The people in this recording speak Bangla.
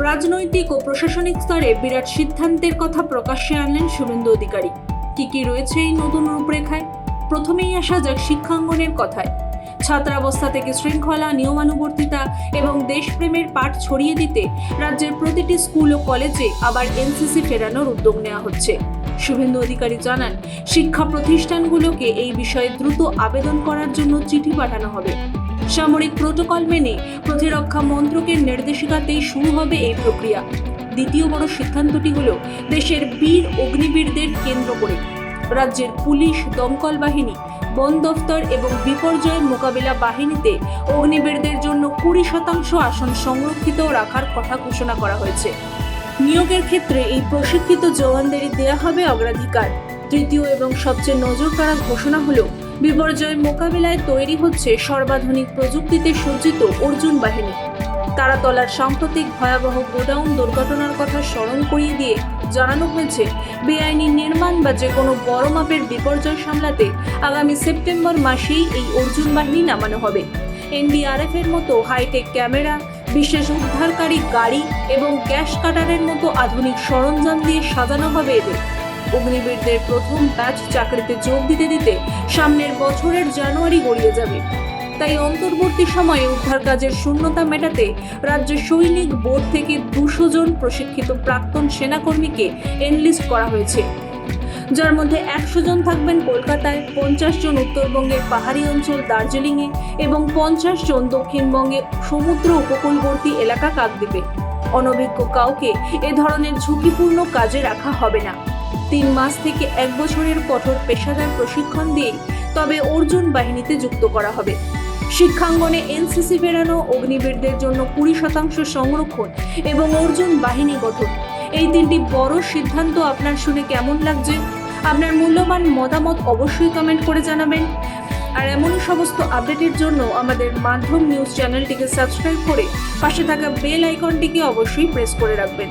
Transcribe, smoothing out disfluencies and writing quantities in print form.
রাজনৈতিক ও প্রশাসনিক স্তরে বিরাট সিদ্ধান্তের কথা প্রকাশ্যে আনলেন শুভেন্দু অধিকারী। কি রয়েছে এই নতুন রূপরেখায়? প্রথমেই আসা যাক শিক্ষাঙ্গনের কথায়। ছাত্রাবস্থা থেকে শৃঙ্খলা, নিয়মানুবর্তিতা এবং দেশপ্রেমের পাঠ ছড়িয়ে দিতে রাজ্যের প্রতিটি স্কুল ও কলেজে আবার এনসিসি ফেরানোর উদ্যোগ নেওয়া হচ্ছে। শুভেন্দু অধিকারী জানান, শিক্ষা প্রতিষ্ঠানগুলোকে এই বিষয়ে দ্রুত আবেদন করার জন্য চিঠি পাঠানো হবে। সামরিক প্রোটোকল মেনে প্রতিরক্ষা মন্ত্রকের নির্দেশিকাতেই শুরু হবে এই প্রক্রিয়া। দ্বিতীয় বড় সিদ্ধান্তটি হল দেশের বীর অগ্নিবীরদের কেন্দ্র করে রাজ্যের পুলিশ, দমকল বাহিনী, বন দফতর এবং বিপর্যয় মোকাবিলা বাহিনীতে অগ্নিবীরদের জন্য 20% আসন সংরক্ষিত রাখার কথা ঘোষণা করা হয়েছে। নিয়োগের ক্ষেত্রে এই প্রশিক্ষিত জওয়ানদেরই দেওয়া হবে অগ্রাধিকার। তৃতীয় এবং সবচেয়ে নজরকাড়া ঘোষণা হলো বিপর্যয় মোকাবিলায় তৈরি হচ্ছে সর্বাধুনিক প্রযুক্তিতে সজ্জিত অর্জুন বাহিনী। তারাতলার সাম্প্রতিক ভয়াবহ গোডাউন দুর্ঘটনার কথা স্মরণ করিয়ে দিয়ে জানানো হয়েছে, বেআইনি নির্মাণ বা যে কোনো বড় মাপের বিপর্যয় সামলাতে আগামী সেপ্টেম্বর মাসেই এই অর্জুন বাহিনী নামানো হবে। এনডিআরএফ এর মতো হাইটেক ক্যামেরা, বিশেষ উদ্ধারকারী গাড়ি এবং গ্যাস কাটারের মতো আধুনিক সরঞ্জাম দিয়ে সাজানো হবে এদের। অগ্নিবীরদের প্রথম ব্যাচ চাকরিতে যোগ দিতে সামনের বছরের জানুয়ারি গড়িয়ে যাবে। তাই অন্তর্বর্তী সময়ে উদ্ধার কাজের শূন্যতা মেটাতে রাজ্য সৈনিক বোর্ড থেকে 200 জন প্রশিক্ষিত প্রাক্তন সেনাকর্মীকে এনলিস্ট করা হয়েছে, যার মধ্যে 100 জন থাকবেন কলকাতায়, 50 জন উত্তরবঙ্গের পাহাড়ি অঞ্চল দার্জিলিংয়ে এবং 50 জন দক্ষিণবঙ্গে সমুদ্র উপকূলবর্তী এলাকা কাকদ্বীপে। অনভিজ্ঞ কাউকে এ ধরনের ঝুঁকিপূর্ণ কাজে রাখা হবে না। 3 মাস থেকে 1 বছরের কঠোর পেশাদার প্রশিক্ষণ দিয়ে তবে অর্জুন বাহিনীতে যুক্ত করা হবে। শিক্ষাঙ্গনে এনসিসি ফেরানো, অগ্নিবীরদের জন্য 20% সংরক্ষণ এবং অর্জুন বাহিনী গঠন, এই 3টি বড় সিদ্ধান্ত আপনার শুনে কেমন লাগছে? আপনার মূল্যবান মতামত অবশ্যই কমেন্ট করে জানাবেন। আর এমনই সমস্ত আপডেটের জন্য আমাদের মাধ্যম নিউজ চ্যানেলটিকে সাবস্ক্রাইব করে পাশে থাকা বেল আইকনটিকে অবশ্যই প্রেস করে রাখবেন।